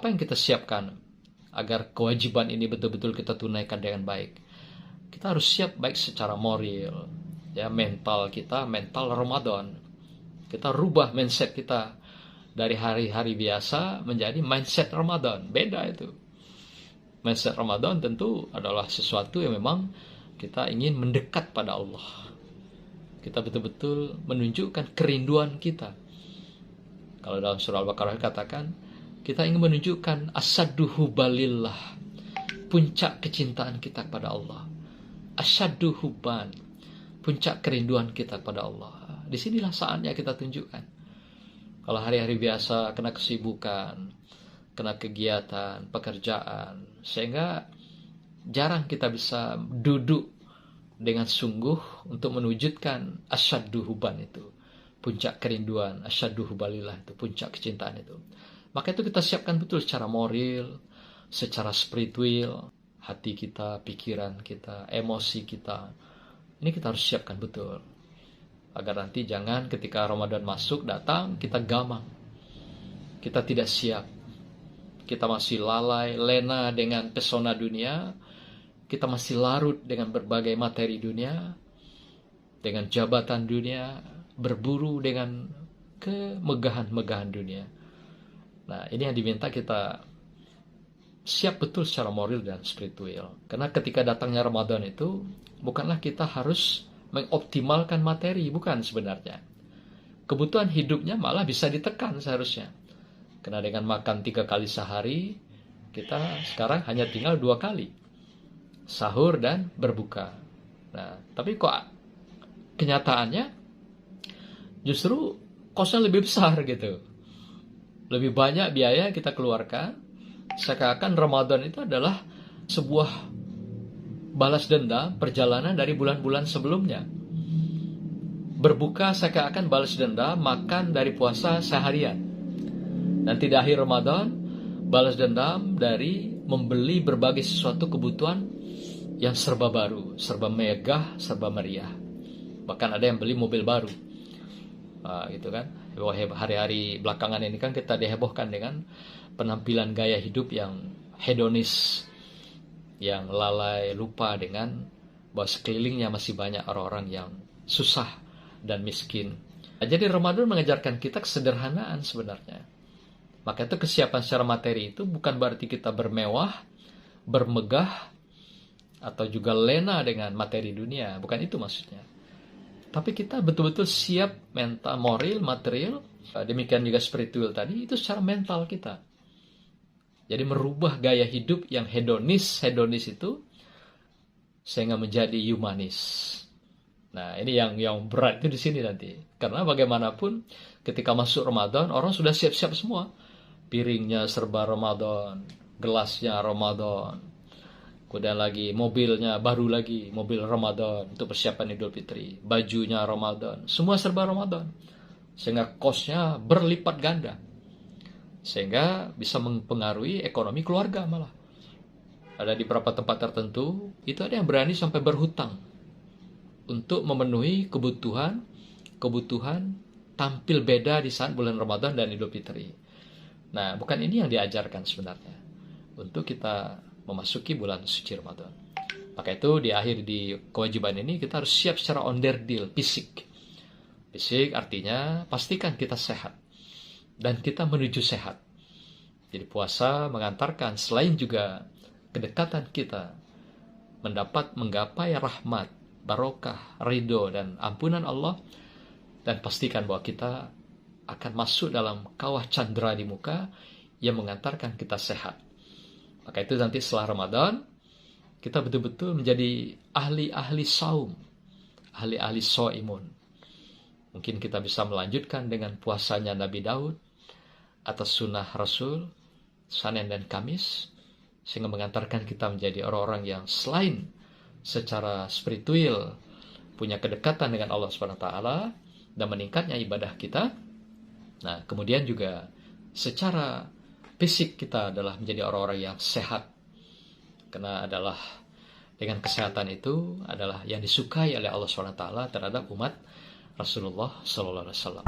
apa yang kita siapkan agar kewajiban ini betul-betul kita tunaikan dengan baik? Kita harus siap baik secara moral, ya, mental kita, mental Ramadan. Kita rubah mindset kita dari hari-hari biasa menjadi mindset Ramadan. Beda itu. Mindset Ramadan tentu adalah sesuatu yang memang kita ingin mendekat pada Allah. Kita betul-betul menunjukkan kerinduan kita. Kalau dalam surah Al-Baqarah katakan, kita ingin menunjukkan asyaddu hubbalillah, puncak kecintaan kita kepada Allah. Asyaddu hubban, puncak kerinduan kita kepada Allah. Disinilah saatnya kita tunjukkan. Kalau hari-hari biasa kena kesibukan, kena kegiatan, pekerjaan, sehingga jarang kita bisa duduk dengan sungguh untuk menwujudkan asyaddu hubban itu, puncak kerinduan, asyaddu hubbalillah itu, puncak kecintaan itu. Maka itu kita siapkan betul secara moral, secara spiritual, hati kita, pikiran kita, emosi kita. Ini kita harus siapkan betul. Agar nanti jangan ketika Ramadan masuk, datang, kita gamang. Kita tidak siap. Kita masih lalai, lena dengan pesona dunia. Kita masih larut dengan berbagai materi dunia. Dengan jabatan dunia. Berburu dengan kemegahan-megahan dunia. Nah, ini yang diminta kita siap betul secara moral dan spiritual. Karena ketika datangnya Ramadan itu, bukanlah kita harus mengoptimalkan materi, bukan sebenarnya. Kebutuhan hidupnya malah bisa ditekan seharusnya. Karena dengan makan 3 kali sehari, kita sekarang hanya tinggal 2 kali. Sahur dan berbuka. Nah, tapi kok kenyataannya justru kosnya lebih besar gitu. Lebih banyak biaya yang kita keluarkan. Seakan-akan Ramadan itu adalah sebuah balas dendam perjalanan dari bulan-bulan sebelumnya. Berbuka seakan-akan balas dendam makan dari puasa seharian. Nanti di akhir Ramadan balas dendam dari membeli berbagai sesuatu kebutuhan yang serba baru, serba megah, serba meriah. Bahkan ada yang beli mobil baru. Gitu kan. Hari-hari belakangan ini kan kita dihebohkan dengan penampilan gaya hidup yang hedonis, yang lalai lupa dengan bahwa sekelilingnya masih banyak orang-orang yang susah dan miskin. Nah, jadi Ramadan mengajarkan kita kesederhanaan sebenarnya. Maka itu kesiapan secara materi itu bukan berarti kita bermewah, bermegah, atau juga lena dengan materi dunia. Bukan itu maksudnya. Tapi kita betul-betul siap mental, moral, material, demikian juga spiritual tadi, itu secara mental kita. Jadi merubah gaya hidup yang hedonis itu sehingga menjadi humanis. Nah, ini yang berat itu di sini nanti. Karena bagaimanapun ketika masuk Ramadan, orang sudah siap-siap semua. Piringnya serba Ramadan, gelasnya Ramadan. Kemudian lagi mobilnya baru lagi, mobil Ramadan untuk persiapan Idul Fitri. Bajunya Ramadan, semua serba Ramadan. Sehingga kosnya berlipat ganda. Sehingga bisa mempengaruhi ekonomi keluarga malah. Ada di beberapa tempat tertentu, itu ada yang berani sampai berhutang untuk memenuhi kebutuhan tampil beda di saat bulan Ramadan dan Idul Fitri. Nah, bukan ini yang diajarkan sebenarnya untuk kita memasuki bulan suci Ramadan. Maka itu di akhir di kewajiban ini kita harus siap secara onderdil, fisik. Fisik artinya pastikan kita sehat. Dan kita menuju sehat. Jadi puasa mengantarkan selain juga kedekatan kita menggapai rahmat, barokah, ridho dan ampunan Allah, dan pastikan bahwa kita akan masuk dalam kawah candera di muka yang mengantarkan kita sehat. Maka itu nanti setelah Ramadan kita betul-betul menjadi ahli-ahli saum, ahli-ahli shaimun. Mungkin kita bisa melanjutkan dengan puasanya Nabi Daud atas sunnah Rasul, Senin dan Kamis, sehingga mengantarkan kita menjadi orang-orang yang selain secara spiritual punya kedekatan dengan Allah SWT dan meningkatnya ibadah kita. Nah, kemudian juga secara fisik kita adalah menjadi orang-orang yang sehat, karena adalah dengan kesehatan itu adalah yang disukai oleh Allah SWT terhadap umat Rasulullah SAW.